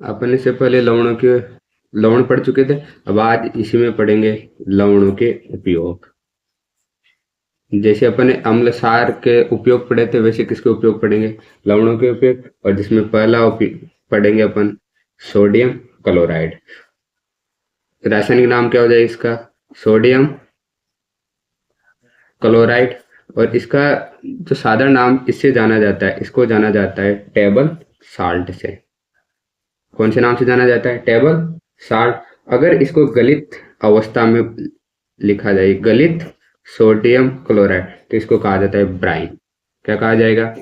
अपन इससे पहले लवण पढ़ चुके थे। अब आज इसी में पढ़ेंगे लवणों के उपयोग। जैसे अपन ने अम्ल सार के उपयोग पढ़े थे, वैसे किसके उपयोग पढ़ेंगे? लवणों के उपयोग। और जिसमें पहला उपयोग पढ़ेंगे अपन सोडियम क्लोराइड। रासायनिक नाम क्या हो जाएगा इसका? Sodium chloride. और इसका जो साधारण नाम इससे जाना जाता है, इसको जाना जाता है टेबल साल्ट से। कौन से नाम से जाना जाता है? Table salt. अगर इसको गलित अवस्था में लिखा जाए, गलित सोडियम क्लोराइड, तो इसको कहा जाता है ब्राइन। क्या कहा जाएगा?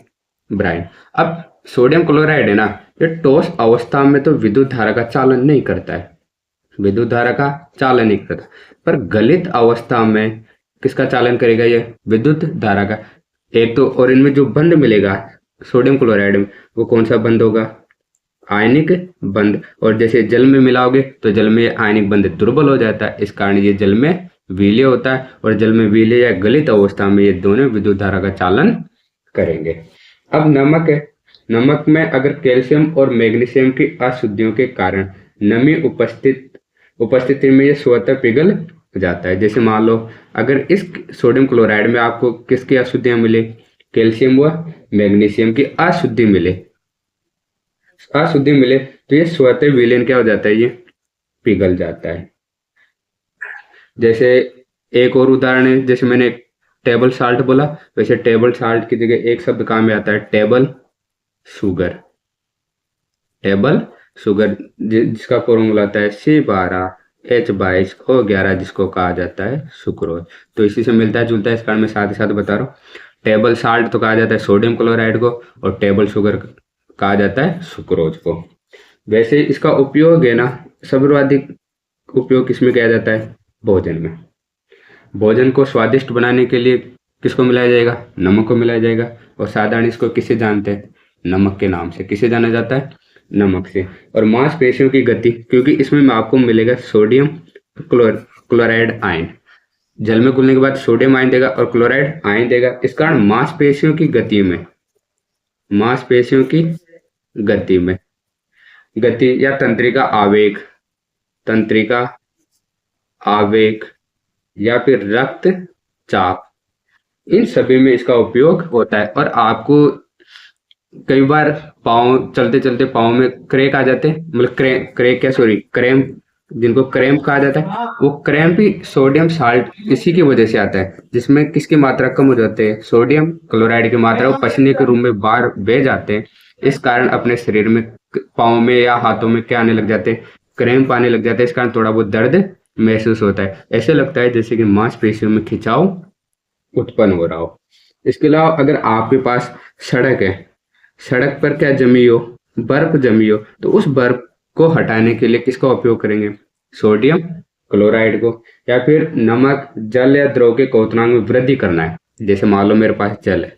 ब्राइन। अब सोडियम क्लोराइड है ना, ये ठोस अवस्था में तो विद्युत धारा का चालन नहीं करता है, विद्युत धारा का चालन नहीं करता, पर गलित अवस्था में किसका चालन करेगा? ये विद्युत धारा का। एक तो और इनमें जो बंध मिलेगा सोडियम क्लोराइड में, वो कौन सा बंध होगा? आयनिक बंध। और जैसे जल में मिलाओगे तो जल में आयनिक बंध दुर्बल हो जाता है, इस कारण ये जल में विलीय होता है। और जल में विलीय या गलित अवस्था में ये दोनों विद्युत धारा का चालन करेंगे। अब नमक है। नमक में अगर कैल्शियम और मैग्नीशियम की अशुद्धियों के कारण नमी उपस्थिति में ये स्वतः पिघल जाता है। जैसे मान लो अगर इस सोडियम क्लोराइड में आपको किसकी अशुद्धियां मिले? कैल्शियम व मैग्नीशियम की अशुद्धि मिले, तो ये स्वतः विलीन क्या हो जाता है? ये पिघल जाता है। जैसे एक और उदाहरण है, जैसे मैंने टेबल साल्ट बोला, वैसे टेबल साल्ट की जगह एक शब्द काम में आता है टेबल शुगर। टेबल शुगर जिसका फॉर्मूला आता है C12H22O11, जिसको कहा जाता है सुक्रोज। तो इसी से मिलता जुलता है, इस कारण मैं साथ ही साथ बता रहा हूँ। टेबल साल्ट तो कहा जाता है सोडियम क्लोराइड को, और टेबल शुगर कहा जाता है सुक्रोज को। वैसे इसका उपयोग है ना, सर्वाधिक उपयोग किसमें किया जाता है? भोजन में। भोजन को स्वादिष्ट बनाने के लिए किसको मिलाया जाएगा? नमक को मिलाया जाएगा। और साधारण इसको किससे जानते हैं? नमक के नाम से। किसे जाना जाता है? नमक से। और मांसपेशियों की गति, क्योंकि इसमें आपको मिलेगा सोडियम क्लोराइड आयन। जल में घुलने के बाद सोडियम आयन देगा और क्लोराइड आयन देगा, इस कारण मांसपेशियों की गति में, मांसपेशियों की गति या तंत्रिका आवेग या फिर रक्तचाप, इन सभी में इसका उपयोग होता है। और आपको कई बार पाँव चलते चलते पाँव में क्रैक आ जाते हैं, मतलब क्रैम्प, जिनको क्रैम्प कहा जाता है, वो क्रैम्प भी सोडियम साल्ट इसी की वजह से आता है, जिसमें किसकी मात्रा कम हो जाती है? सोडियम क्लोराइड की मात्रा। वो पसीने के रूप में बाहर बह जाते हैं, इस कारण अपने शरीर में पाँव में या हाथों में क्या आने लग जाते हैं? क्रैम्प आने लग जाते हैं। इस कारण थोड़ा बहुत दर्द महसूस होता है, ऐसे लगता है जैसे कि मांसपेशियों में खिंचाव उत्पन्न हो रहा हो। इसके अलावा अगर आपके पास सड़क है, सड़क पर क्या जमी हो? बर्फ जमी हो, तो उस बर्फ को हटाने के लिए किसका उपयोग करेंगे? सोडियम क्लोराइड को। या फिर नमक, जल या द्रव के क्वथनांक में वृद्धि करना है, जैसे मान लो मेरे पास जल है,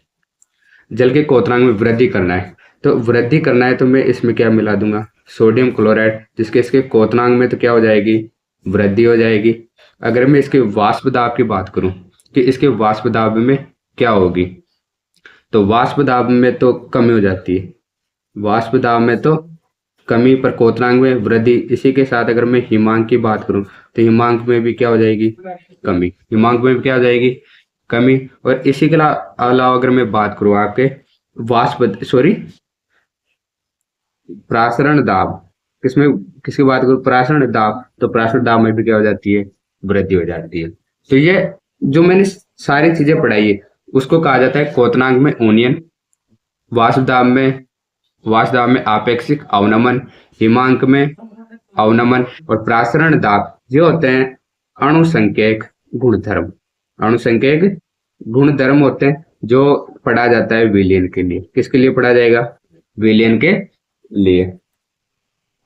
जल के क्वथनांक में वृद्धि करना है, तो वृद्धि करना है तो मैं इसमें क्या मिला दूंगा? सोडियम क्लोराइड, जिसके इसके क्वथनांक में तो क्या हो जाएगी? वृद्धि हो जाएगी। अगर मैं इसके वाष्प दाब की बात करूं कि इसके वाष्प दाब में क्या होगी, तो वाष्प दाब में तो कमी हो जाती है, वाष्प दाब में तो कमी, पर क्वथनांक में वृद्धि। इसी के साथ अगर मैं हिमांक की बात करूं तो हिमांक में भी क्या हो जाएगी? कमी। हिमांक में भी क्या हो जाएगी? कमी। और इसी के अलावा अगर मैं बात करूं आपके प्रासरण दाब, किसकी बात करूं? प्रासरण दाब, तो प्रासरण दाब में भी क्या हो जाती है? वृद्धि हो जाती है। तो ये जो मैंने सारी चीजें पढ़ाई है, उसको कहा जाता है क्वथनांक में ओनियन, वाष्प दाब में आपेक्षिक अवनमन, हिमांक में अवनमन, और प्रासरण दाब ये होते हैं अणुसंकेयक गुणधर्म। अणुसंकेयक गुणधर्म होते हैं जो पढ़ा जाता है विलयन के लिए। किसके लिए पढ़ा जाएगा? विलयन के लिए।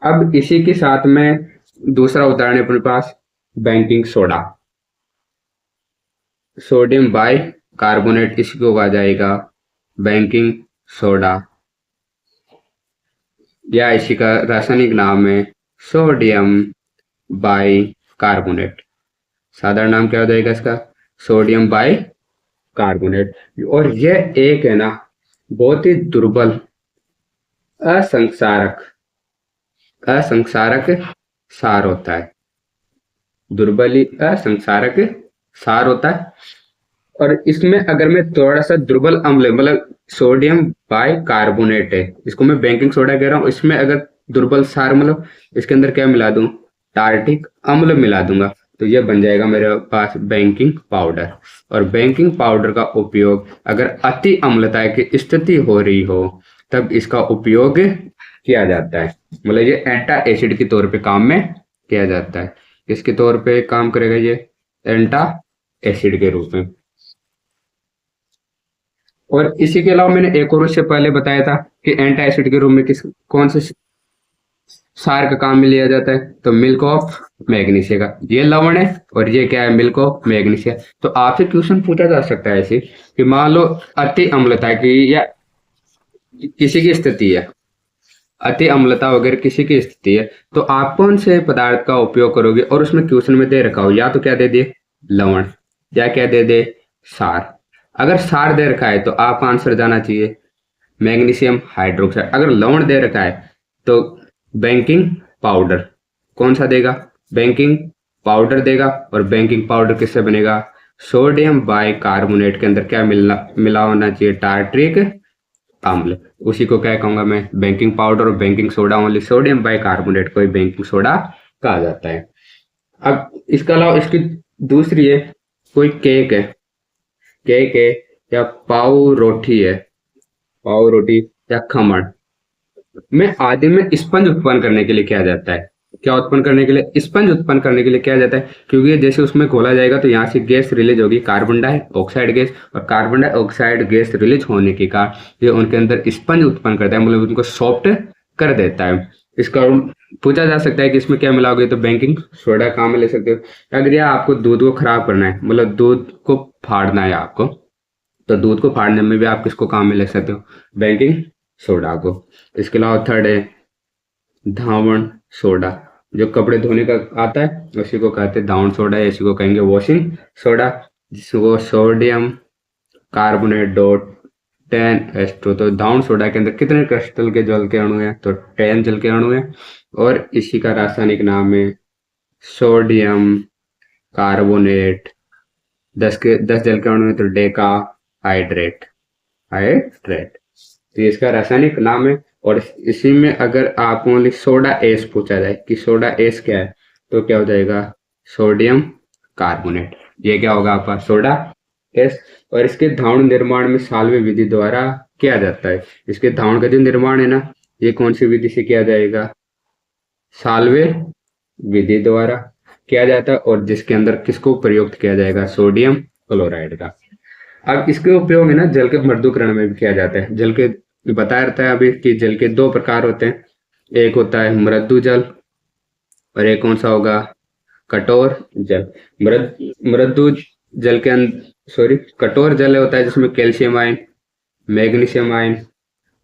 अब इसी के साथ में दूसरा उदाहरण अपने पास baking soda, sodium bicarbonate, इसको कहा जाएगा बेकिंग सोडा, या इसी का रासायनिक नाम है सोडियम बाई कार्बोनेट। साधारण नाम क्या हो जाएगा इसका? Sodium by carbonate. और यह एक है ना बहुत ही दुर्बल असंक्षारक असंक्षारक सार होता है। दुर्बली असंक्षारक सार होता है। और इसमें अगर मैं थोड़ा सा दुर्बल अम्ल मतलब सोडियम बाई कार्बोनेट है, इसको मैं बेकिंग सोडा कह रहा हूँ, इसमें अगर दुर्बल सार मतलब इसके अंदर क्या मिला दूं, टार्टिक अम्ल मिला दूंगा, तो ये बन जाएगा मेरे पास बेकिंग पाउडर। और बेकिंग पाउडर का उपयोग अगर अति अम्लता की स्थिति हो रही हो तब इसका उपयोग किया जाता है। मतलब ये एंटा एसिड के तौर पे काम में किया जाता है। किसके तौर पे काम करेगा ये, एंटा एसिड के रूप में। और इसी के अलावा मैंने एक और उससे पहले बताया था कि एंटा एसिड के रूप में किस कौन से सार का काम में लिया जाता है, तो मिल्क ऑफ मैग्नीशिया का। ये लवण है और ये क्या है, मिल्क ऑफ मैग्नीशिया। तो आपसे क्वेश्चन पूछा जा सकता है ऐसे कि मान लो अति अम्लता की या किसी की स्थिति है, अति अम्लता वगैरह किसी की स्थिति है, तो आप कौन से पदार्थ का उपयोग करोगे। और उसमें क्वेश्चन में दे रखा हो या तो क्या दे दे लवण या क्या दे दे सार। अगर सार दे रखा है तो आपका आंसर जाना चाहिए मैग्नीशियम हाइड्रोक्साइड। अगर लवण दे रखा है तो बेकिंग पाउडर कौन सा देगा, बेकिंग पाउडर देगा। और बेकिंग पाउडर किससे बनेगा, सोडियम बाई कार्बोनेट के अंदर क्या मिला होना चाहिए, टार्ट्रिक अम्ल। उसी को क्या कहूंगा मैं, बेकिंग पाउडर। और baking soda only sodium by carbonate को बेकिंग सोडा कहा जाता है। अब इसके अलावा इसकी दूसरी है, कोई केक है, केक है या पाव रोटी है, पाव रोटी या खमण में आदि में स्पंज उत्पन्न करने के लिए क्या जाता है, क्या उत्पन्न करने के लिए, स्पंज उत्पन्न करने के लिए क्या जाता है। क्योंकि ये जैसे उसमें घोला जाएगा तो यहाँ से गैस रिलीज होगी, कार्बन डाइऑक्साइड गैस। और कार्बन डाइऑक्साइड गैस रिलीज होने के कारण ये उनके अंदर स्पंज उत्पन्न करता है, मतलब उनको सॉफ्ट कर देता है। इसका पूछा जा सकता है कि इसमें क्या मिलाओगे, तो बेकिंग सोडा काम में ले सकते हो। अगर यह आपको दूध को खराब करना है, मतलब दूध को फाड़ना है आपको, तो दूध को फाड़ने में भी आप किसको काम में ले सकते हो, बेकिंग सोडा को। इसके अलावा थर्ड है धावण सोडा, जो कपड़े धोने का आता है उसी को कहते हैं धावण सोडा, या इसी को कहेंगे वॉशिंग सोडा, जिसको सोडियम कार्बोनेट डॉट 10H2। तो धावण सोडा के अंदर कितने क्रिस्टल के जल के अणु हैं, तो 10 जल के अणु हैं। और इसी का रासायनिक नाम है सोडियम कार्बोनेट। 10 जल के अणु है तो डेका हाइड्रेट, हाइड्रेट। तो ये इसका रासायनिक नाम है। और इसी में अगर आप ओनली सोडा एस पूछा जाए कि सोडा एस क्या है, तो क्या हो जाएगा सोडियम कार्बोनेट। ये क्या होगा आपका सोडा एस। और इसके धावण निर्माण में साल्वे विधि द्वारा किया जाता है। इसके धावण का जो निर्माण है ना, ये कौन सी विधि से किया जाएगा, साल्वे विधि द्वारा किया जाता है। और जिसके अंदर किसको प्रयुक्त किया जाएगा, सोडियम क्लोराइड का। अब इसके उपयोग है ना जल के मर्दूकरण में भी किया जाता है। जल के बताया रहता है अभी कि जल के दो प्रकार होते हैं, एक होता है मृदु जल और एक कौन सा होगा, कठोर जल। मृदु जल के कठोर जल होता है जिसमें calcium ion, magnesium ion,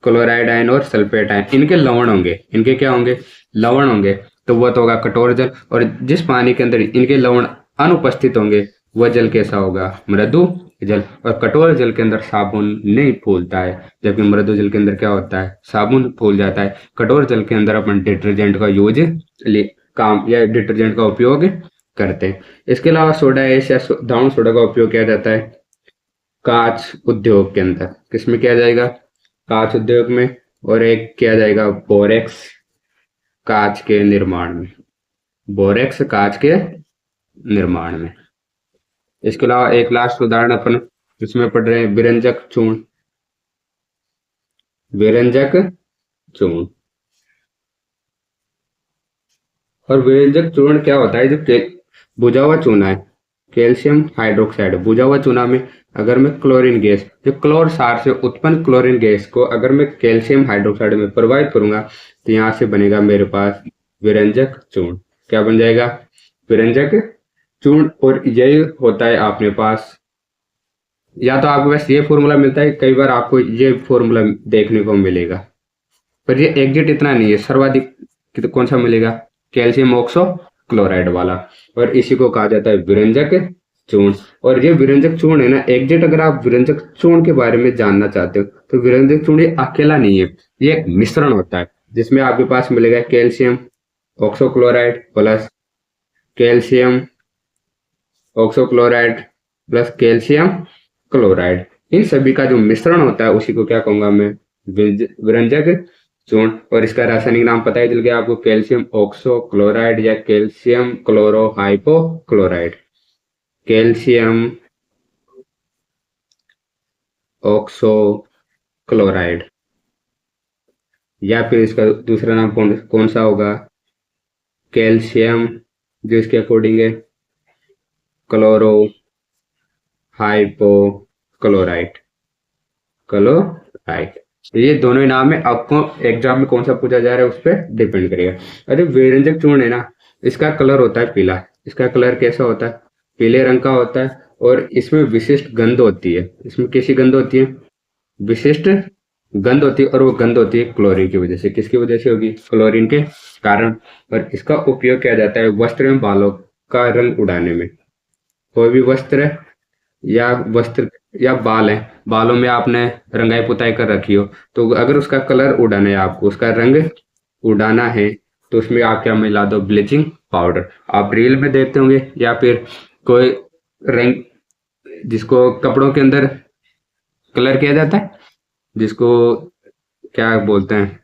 chloride ion और सल्फेट आयन, इनके लवण होंगे, इनके क्या होंगे, लवण होंगे, तो वह तो होगा कठोर जल। और जिस पानी के अंदर इनके लवण अनुपस्थित होंगे वह जल कैसा होगा, मृदु जल। और कठोर जल के अंदर साबुन नहीं फूलता है, जबकि मृदु जल के अंदर क्या होता है, साबुन फूल जाता है। कठोर जल के अंदर अपन डिटर्जेंट का यूज काम या डिटर्जेंट का उपयोग करते हैं। इसके अलावा सोडा एस या धावण सोडा का उपयोग किया जाता है कांच उद्योग के अंदर। किसमें किया जाएगा, कांच उद्योग में। और एक किया जाएगा बोरेक्स कांच के निर्माण में, बोरेक्स कांच के निर्माण में। इसके अलावा एक लास्ट उदाहरण अपन इसमें पढ़ रहे हैं विरंजक चूर्ण, विरंजक चूर्ण। और विरंजक चूर्ण क्या होता है, जो बुझा हुआ चूना है, कैल्शियम हाइड्रोक्साइड बुझा हुआ चूना में अगर मैं क्लोरीन गैस, जो क्लोर सार से उत्पन्न क्लोरीन गैस को अगर मैं कैल्शियम हाइड्रोक्साइड में प्रवाहित करूंगा तो यहाँ से बनेगा मेरे पास विरंजक चूर्ण। क्या बन जाएगा, विरंजक चूर्ण। और यही होता है अपने पास, या तो आपके पास ये फॉर्मूला मिलता है, कई बार आपको ये फॉर्मूला देखने को मिलेगा, पर ये एग्जैक्ट इतना नहीं है। सर्वाधिक तो कौन सा मिलेगा, कैल्शियम ऑक्सो क्लोराइड वाला। और इसी को कहा जाता है विरंजक चूर्ण। और ये विरंजक चूर्ण है ना, एग्जैक्ट अगर आप विरंजक चूर्ण के बारे में जानना चाहते हो तो विरंजक चूर्ण ये अकेला नहीं है, ये एक मिश्रण होता है जिसमें आपके पास मिलेगा calcium oxochloride plus calcium oxochloride plus calcium chloride, इन सभी का जो मिश्रण होता है उसी को क्या कहूंगा मैं, विरंजक चूर्ण। और इसका रासायनिक नाम पता है चल गया आपको, कैल्शियम ऑक्सोक्लोराइड या कैल्शियम क्लोरोहाइपोक्लोराइड। कैल्शियम ऑक्सोक्लोराइड, या फिर इसका दूसरा नाम कौन कौन सा होगा, कैल्शियम जो इसके अकॉर्डिंग है क्लोरो हाइपोक्लोराइड क्लोराइड। ये दोनों ही नाम है, आपको एग्जाम में कौन सा पूछा जा रहा है उस पर डिपेंड करेगा। अरे विरंजक चूर्ण है ना, इसका कलर होता है पीला। इसका कलर कैसा होता है, पीले रंग का होता है। और इसमें विशिष्ट गंध होती है। इसमें कैसी गंध होती है, विशिष्ट गंध होती है। और वो गंध होती है क्लोरीन की वजह से। किसकी वजह से होगी, क्लोरीन के कारण। और इसका उपयोग किया जाता है वस्त्र में बालों का रंग उड़ाने में। कोई भी वस्त्र या बाल है, बालों में आपने रंगाई पुताई कर रखी हो, तो अगर उसका कलर उड़ाना है, आपको उसका रंग उड़ाना है, तो उसमें आप क्या मिला दो, ब्लीचिंग पाउडर। आप रील में देखते होंगे, या फिर कोई रंग जिसको कपड़ों के अंदर कलर किया जाता है, जिसको क्या बोलते हैं,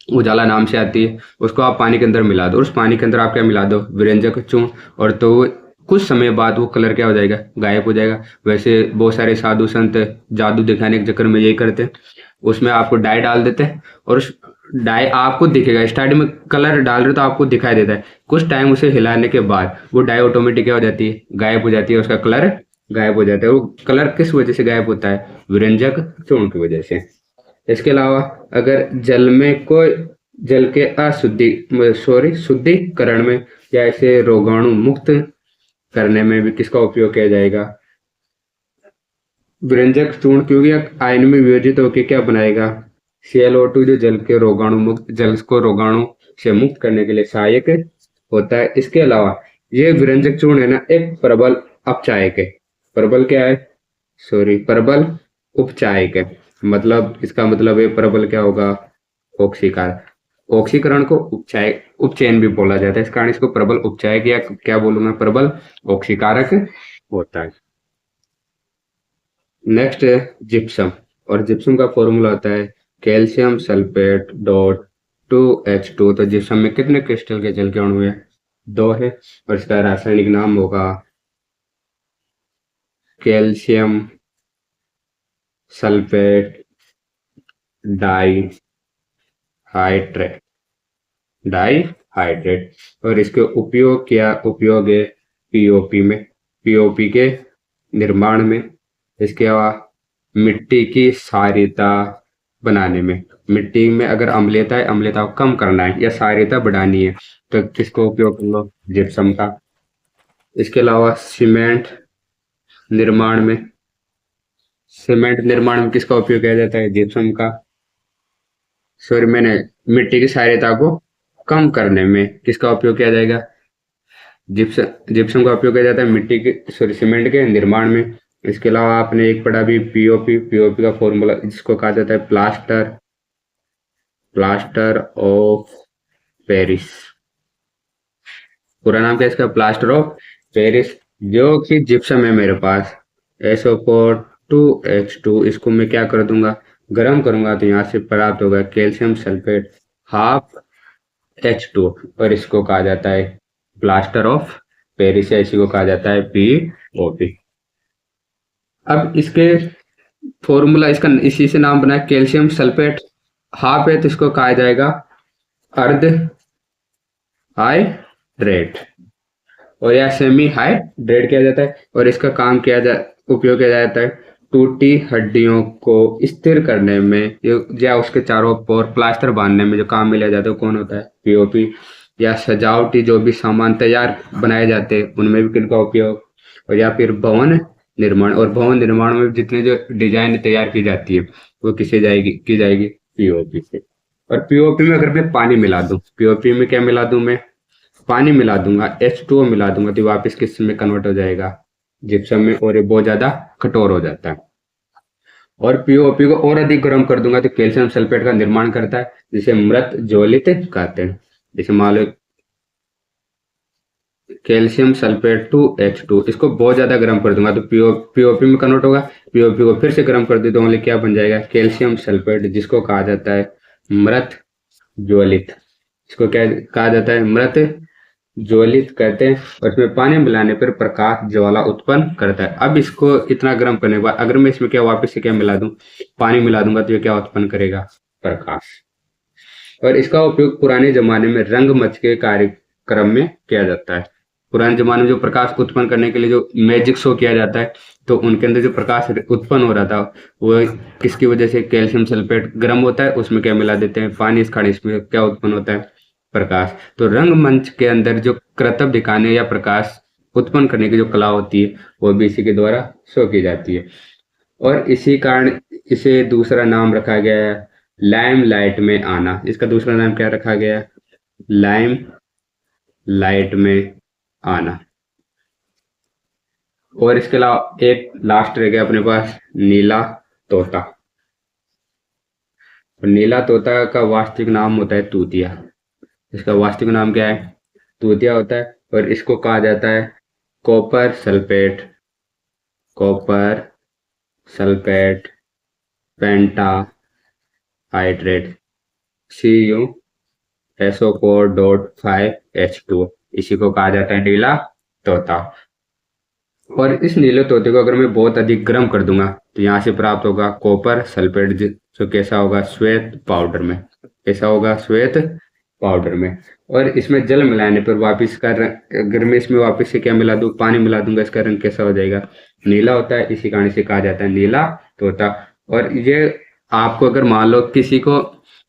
उजाला नाम से आती है, उसको आप पानी के अंदर मिला दो। उस पानी के अंदर आप क्या मिला दो, विरंजक चूर्ण। और तो कुछ समय बाद वो कलर क्या हो जाएगा, गायब हो जाएगा। वैसे बहुत सारे साधु संत जादू दिखाने के चक्कर में यही करते हैं, उसमें आपको डाई डाल देते हैं। और उस डाई आपको दिखेगा, स्टार्टिंग में कलर डाल रहे तो आपको दिखाई देता है, कुछ टाइम उसे हिलाने के बाद वो डाई ऑटोमेटिक क्या हो जाती है, गायब हो जाती है। उसका कलर गायब हो जाता है। वो कलर किस वजह से गायब होता है, विरंजक चूर्ण की वजह से। इसके अलावा अगर जल में कोई जल के शुद्धिकरण में या इसे रोगाणु मुक्त करने में भी किसका उपयोग किया जाएगा, विरंजक चूर्ण। क्योंकि आयन में वियोजित होकर क्या बनाएगा, ClO2, जो जल को रोगाणु से मुक्त करने के लिए सहायक होता है। इसके अलावा ये विरंजक चूर्ण है ना, एक प्रबल अपचायक है। प्रबल क्या है, प्रबल उपचायक है। मतलब इसका मतलब है प्रबल क्या होगा, ऑक्सीकार। ऑक्सीकरण को उपचयन भी बोला जाता है। इस कारण इसको प्रबल उपचायक या क्या बोलूंगा, प्रबल ऑक्सीकारक होता है। नेक्स्ट है जिप्सम। और जिप्सम का फॉर्मूला होता है कैल्शियम सल्फेट डॉट 2H2। तो जिप्सम में कितने क्रिस्टल के जल के अणु है, 2 है। और इसका रासायनिक नाम होगा कैल्शियम सल्फेट डाई हाइड्रेट। और इसके उपयोग है पीओपी के निर्माण में। इसके अलावा मिट्टी की क्षारीयता बनाने में। मिट्टी में अगर अम्लता को कम करना है या क्षारीयता बढ़ानी है, तो किसको उपयोग कर लो, जिप्सम का। इसके अलावा सीमेंट निर्माण में किसका उपयोग किया जाता है, जिप्सम का। सॉरी, मैंने मिट्टी की क्षारीयता को कम करने में किसका उपयोग किया जाएगा, जिप्सम का उपयोग किया जाता है मिट्टी के सीमेंट के निर्माण में। इसके अलावा आपने एक पढ़ा भी पीओपी का फॉर्मूला, जिसको कहा जाता है प्लास्टर ऑफ पेरिस। पूरा नाम क्या है इसका, प्लास्टर ऑफ पेरिस। जो कि जिप्सम है मेरे पास SO4 2H2, इसको मैं क्या कर दूंगा, गर्म करूंगा, तो यहाँ से प्राप्त होगा कैल्शियम सल्फेट ½ H2। और इसको कहा जाता है प्लास्टर ऑफ पेरिस, या इसी को कहा जाता है POP। अब इसके फॉर्मूला, इसका इसी से नाम बना है, कैल्शियम सल्फेट हाफ है, तो इसको कहा जाएगा अर्ध हाइड्रेट, और या सेमी हाइड्रेट किया जाता है। और इसका उपयोग किया जाता है टूटी हड्डियों को स्थिर करने में, या उसके चारों ओर प्लास्टर बांधने में जो काम में लिया जाता है, कौन होता है, POP। या सजावटी जो भी सामान तैयार बनाए जाते हैं उनमें भी किनका उपयोग, और या फिर भवन निर्माण। और भवन निर्माण में जितने जो डिजाइन तैयार की जाती है वो की जाएगी POP से। और POP में अगर मैं पानी मिला दूं, POP में क्या मिला दूं, मैं पानी मिला दूंगा, H2O मिला दूंगा, तो वापस किस में कन्वर्ट हो जाएगा, जिप्सम में। और ये बहुत ज्यादा कठोर हो जाता है। और POP को और अधिक गर्म कर दूंगा तो कैल्शियम सल्फेट का निर्माण करता है, जिसे मृत ज्वलित कहते हैं। जैसे मान लो कैल्शियम सल्फेट टू H2, इसको बहुत ज़्यादा गर्म कर दूंगा तो पीओपी में कन्वर्ट होगा। पीओपी को फिर से गर्म कर दी तो ओनली क्या बन जाएगा, कैल्शियम सल्फेट, जिसको कहा जाता है मृत ज्वलित। इसको क्या कहा जाता है, मृत ज्वलित कहते हैं। और इसमें पानी मिलाने पर प्रकाश ज्वाला उत्पन्न करता है। अब इसको इतना गर्म करने के बाद अगर मैं इसमें क्या वापस से क्या मिला दूं, पानी मिला दूंगा तो ये क्या उत्पन्न करेगा, प्रकाश। और इसका उपयोग पुराने जमाने में रंगमंच के कार्यक्रम में किया जाता है। पुराने जमाने में जो प्रकाश उत्पन्न करने के लिए जो मैजिक शो किया जाता है, तो उनके अंदर जो प्रकाश उत्पन्न हो रहा था वो किसकी वजह से, कैल्शियम सल्फेट गर्म होता है, उसमें क्या मिला देते हैं, पानी, इस खारिज में क्या उत्पन्न होता है, प्रकाश। तो रंगमंच के अंदर जो कर्तव्य दिखाने या प्रकाश उत्पन्न करने की जो कला होती है वो भी इसी के द्वारा शो की जाती है। और इसी कारण इसे दूसरा नाम रखा गया है लाइम लाइट में आना। इसका दूसरा नाम क्या रखा गया है, लाइम लाइट में आना। और इसके अलावा एक लास्ट रह गया अपने पास, नीला तोता। और नीला तोता का वास्तविक नाम होता है तूतिया। इसका वास्तविक नाम क्या है, तूतिया होता है। और इसको कहा जाता है कॉपर सल्फेट, कॉपर सल्फेट पेंटा हाइड्रेट CuSO4.5H2, इसी को कहा जाता है नीला तोता। और इस नीले तोते को अगर मैं बहुत अधिक गर्म कर दूंगा तो यहाँ से प्राप्त होगा कॉपर सल्फेट, जो कैसा होगा, श्वेत पाउडर में, कैसा होगा, श्वेत पाउडर में। और इसमें जल मिलाने पर वापस का रंग, अगर मैं इसमें वापस से क्या मिला दूं, पानी मिला दूंगा, इसका रंग कैसा हो जाएगा, नीला होता है। इसी कारण से कहा जाता है नीला तोता। और ये आपको अगर मान लो किसी को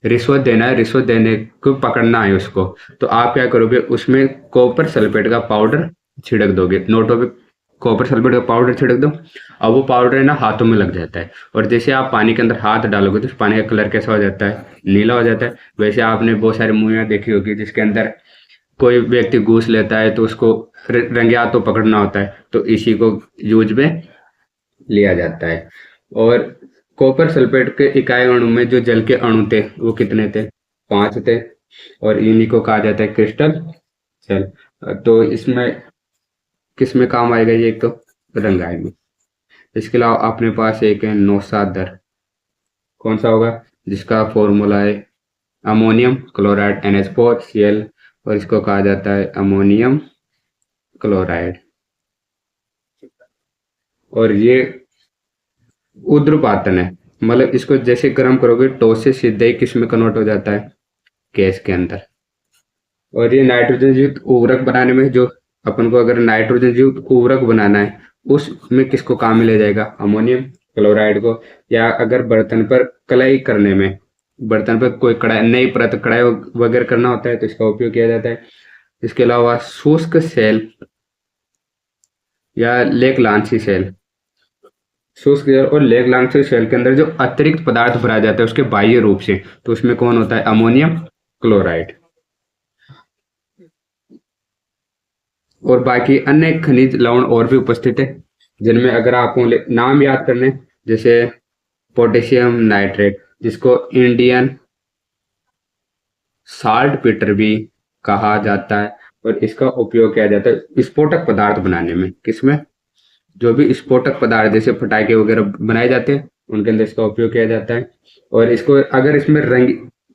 रिश्वत देना है, रिश्वत देने को पकड़ना है उसको, तो आप क्या करोगे, उसमें कॉपर सल्फेट का पाउडर छिड़क दोगे, नोटों पे कॉपर सल्फेट का पाउडर छिड़क दो। अब वो पाउडर है ना हाथों में लग जाता है, और जैसे आप पानी के अंदर हाथ डालोगे तो पानी का कलर कैसा हो जाता है, नीला हो जाता है। वैसे आपने बहुत सारी मूवियाँ देखी होगी जिसके अंदर कोई व्यक्ति घूस लेता है तो उसको रंगे हाथों पकड़ना होता है, तो इसी को यूज में लिया जाता है। और कॉपर सल्फेट के इकाई अणु में जो जल के अणु थे वो कितने थे, 5 थे। और इन्हीं को कहा जाता है क्रिस्टल सेल। तो इसमें किस में काम आएगा ये, एक तो रंगाई में। इसके अलावा अपने पास एक है नौशादर, कौन सा होगा, जिसका फॉर्मूला है अमोनियम क्लोराइड NH4Cl, और इसको कहा जाता है अमोनियम क्लोराइड। और ये उद्रपातन है, मतलब इसको जैसे गर्म करोगे तो से सीधे ही किस में कन्वर्ट हो जाता है, गैस के अंदर। और ये नाइट्रोजन युक्त उर्वरक बनाने में, जो अपन को अगर नाइट्रोजन युक्त उर्वरक बनाना है उसमें किसको काम में ले जाएगा, अमोनियम क्लोराइड को। या अगर बर्तन पर कलाई करने में, बर्तन पर कोई कढ़ाई, नई परत कढ़ाई वगैरह करना होता है तो इसका उपयोग किया जाता है। इसके अलावा शुष्क सेल या लेगलांसी सेल, शुष्क सेल और लेगलांसी सेल के अंदर जो अतिरिक्त पदार्थ भरा जाता है उसके बाह्य रूप से, तो उसमें कौन होता है, अमोनियम क्लोराइड। और बाकी अन्य खनिज लवण और भी उपस्थित है, जिनमें अगर आपको नाम याद करने, जैसे पोटेशियम नाइट्रेट, जिसको इंडियन साल्ट पीटर भी कहा जाता है। और इसका उपयोग किया जाता है विस्फोटक पदार्थ बनाने में, किसमें, जो भी विस्फोटक पदार्थ जैसे पटाखे वगैरह बनाए जाते हैं उनके अंदर इसका उपयोग किया जाता है। और इसको अगर इसमें रंग,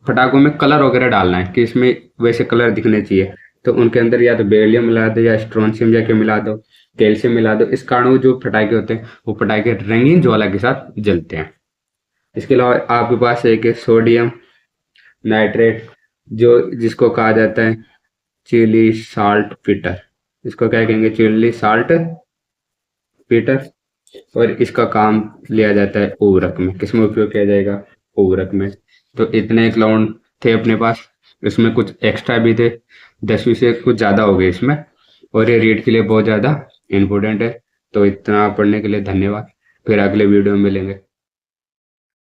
पटाखों में कलर वगैरह डालना है कि इसमें वैसे कलर दिखने चाहिए, तो उनके अंदर या तो बेरिलियम मिला दो या स्ट्रोंशियम जाके मिला दो, कैल्शियम मिला दो। इस कारण वो जो पटाखे होते हैं वो पटाखे रंगीन ज्वाला के साथ जलते हैं। इसके अलावा आपके पास एक है सोडियम नाइट्रेट, जो जिसको कहा जाता है चिली साल्ट पीटर, इसको क्या कहेंगे, चिली साल्ट पीटर। और इसका काम लिया जाता है उर्वरक में, किसमें उपयोग किया जाएगा, उर्वरक में। तो इतने एक लवण थे अपने पास, इसमें कुछ एक्स्ट्रा भी थे, 10वीं से कुछ ज़्यादा हो गए इसमें, और ये रीड के लिए बहुत ज़्यादा इम्पोर्टेंट है। तो इतना पढ़ने के लिए धन्यवाद, फिर अगले वीडियो में मिलेंगे।